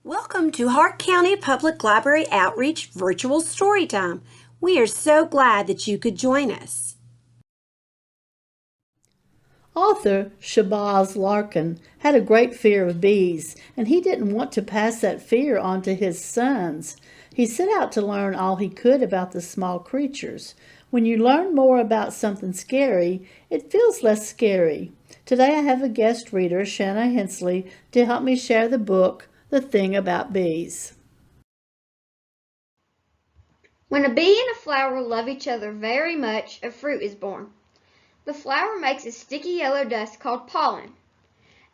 Welcome to Hart County Public Library Outreach Virtual Storytime. We are so glad that you could join us. Author Shabazz Larkin had a great fear of bees, and he didn't want to pass that fear on to his sons. He set out to learn all he could about the small creatures. When you learn more about something scary, it feels less scary. Today I have a guest reader, Shanna Hensley, to help me share the book, The Thing About Bees. When a bee and a flower love each other very much, a fruit is born. The flower makes a sticky yellow dust called pollen.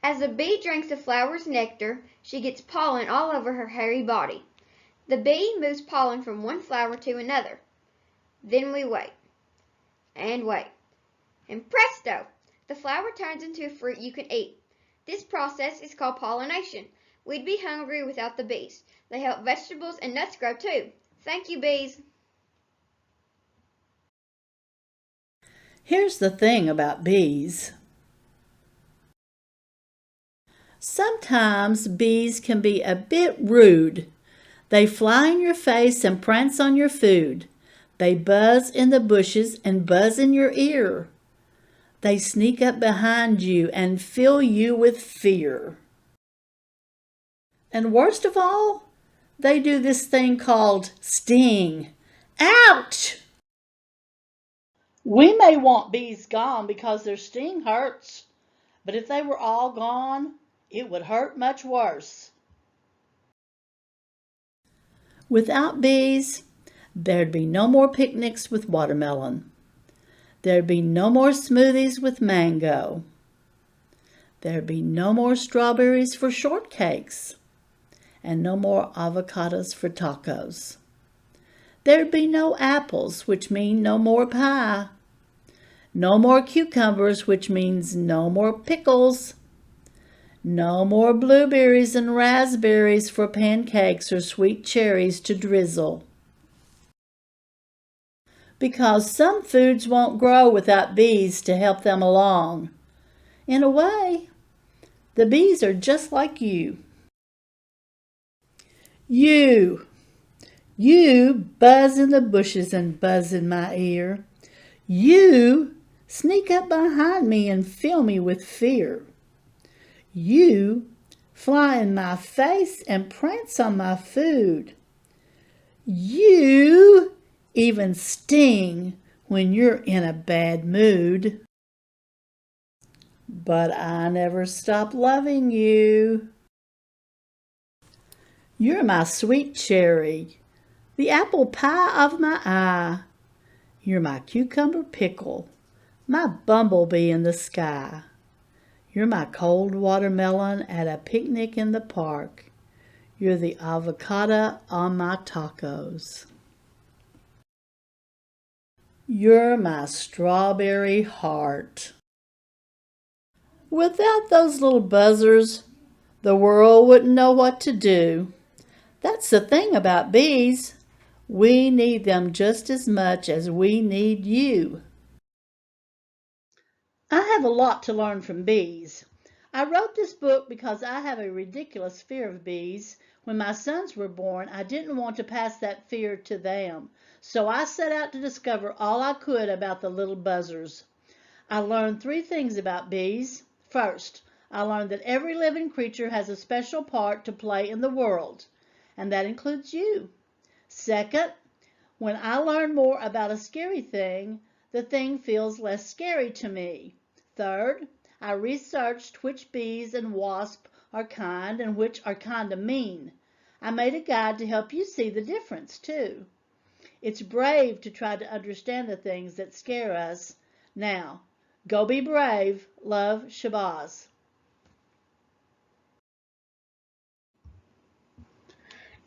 As the bee drinks the flower's nectar, she gets pollen all over her hairy body. The bee moves pollen from one flower to another. Then we wait, and presto! The flower turns into a fruit you can eat. This process is called pollination. We'd be hungry without the bees. They help vegetables and nuts grow too. Thank you, bees. Here's the thing about bees. Sometimes bees can be a bit rude. They fly in your face and prance on your food. They buzz in the bushes and buzz in your ear. They sneak up behind you and fill you with fear. And worst of all, they do this thing called sting. Ouch! We may want bees gone because their sting hurts, but if they were all gone, it would hurt much worse. Without bees, there'd be no more picnics with watermelon. There'd be no more smoothies with mango. There'd be no more strawberries for shortcakes, and no more avocados for tacos. There'd be no apples, which mean no more pie. No more cucumbers, which means no more pickles. No more blueberries and raspberries for pancakes or sweet cherries to drizzle. Because some foods won't grow without bees to help them along. In a way, the bees are just like you. You buzz in the bushes and buzz in my ear. You sneak up behind me and fill me with fear. You fly in my face and prance on my food. You even sting when you're in a bad mood. But I never stop loving you. You're my sweet cherry, the apple pie of my eye. You're my cucumber pickle, my bumblebee in the sky. You're my cold watermelon at a picnic in the park. You're the avocado on my tacos. You're my strawberry heart. Without those little buzzers, the world wouldn't know what to do. That's the thing about bees. We need them just as much as we need you. I have a lot to learn from bees. I wrote this book because I have a ridiculous fear of bees. When my sons were born, I didn't want to pass that fear to them, so I set out to discover all I could about the little buzzers. I learned 3 things about bees. First, I learned that every living creature has a special part to play in the world, and that includes you. Second, when I learn more about a scary thing, the thing feels less scary to me. Third, I researched which bees and wasps are kind and which are kind of mean. I made a guide to help you see the difference too. It's brave to try to understand the things that scare us. Now, go be brave. Love, Shabazz.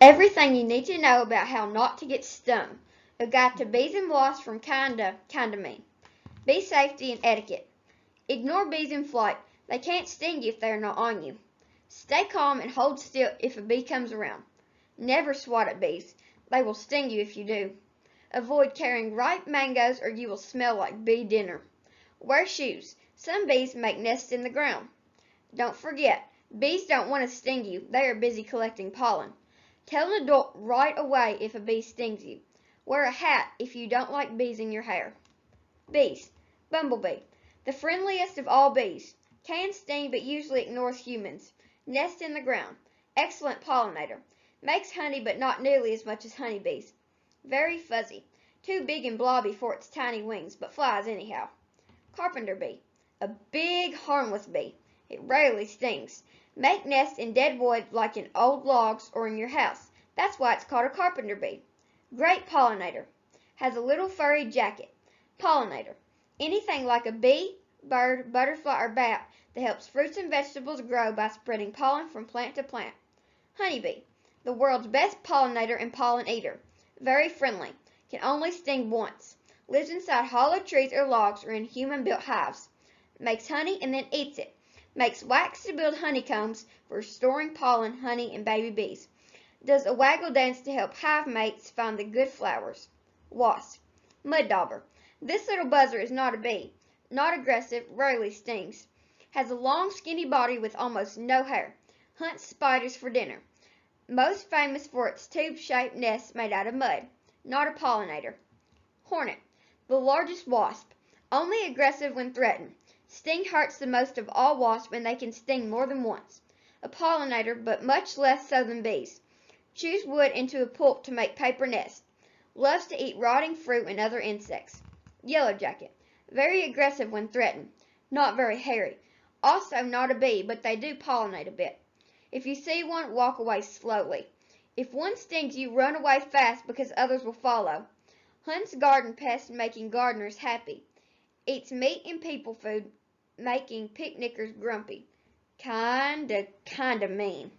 Everything you need to know about how not to get stung. A guide to bees and wasps from kinda me. Bee safety and etiquette. Ignore bees in flight. They can't sting you if they are not on you. Stay calm and hold still if a bee comes around. Never swat at bees. They will sting you if you do. Avoid carrying ripe mangoes or you will smell like bee dinner. Wear shoes. Some bees make nests in the ground. Don't forget, Bees don't want to sting you. They are busy collecting pollen. Tell an adult right away if a bee stings you. Wear a hat if you don't like bees in your hair. Bees. Bumblebee. The friendliest of all bees. Can sting but usually ignores humans. Nests in the ground. Excellent pollinator. Makes honey but not nearly as much as honeybees. Very fuzzy. Too big and blobby for its tiny wings, but flies anyhow. Carpenter bee. A big, harmless bee. It rarely stings. Make nests in dead wood like in old logs or in your house. That's why it's called a carpenter bee. Great pollinator. Has a little furry jacket. Pollinator. Anything like a bee, bird, butterfly, or bat that helps fruits and vegetables grow by spreading pollen from plant to plant. Honeybee. The world's best pollinator and pollen eater. Very friendly. Can only sting once. Lives inside hollow trees or logs or in human-built hives. Makes honey and then eats it. Makes wax to build honeycombs for storing pollen, honey, and baby bees. Does a waggle dance to help hive mates find the good flowers. Wasp. Mud dauber. This little buzzer is not a bee. Not aggressive, rarely stings. Has a long skinny body with almost no hair. Hunts spiders for dinner. Most famous for its tube-shaped nest made out of mud. Not a pollinator. Hornet. The largest wasp. Only aggressive when threatened. Sting hurts the most of all wasps and they can sting more than once. A pollinator, but much less so than bees. Chews wood into a pulp to make paper nests. Loves to eat rotting fruit and other insects. Yellow jacket. Very aggressive when threatened. Not very hairy. Also not a bee, but they do pollinate a bit. If you see one, walk away slowly. If one stings you, run away fast because others will follow. Hunts garden pests, making gardeners happy. Eats meat and people food, making picnickers grumpy. Kinda mean.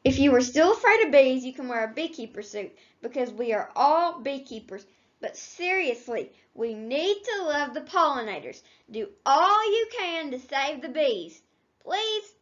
If you are still afraid of bees, you can wear a beekeeper suit because we are all beekeepers. But seriously, we need to love the pollinators. Do all you can to save the bees. Please?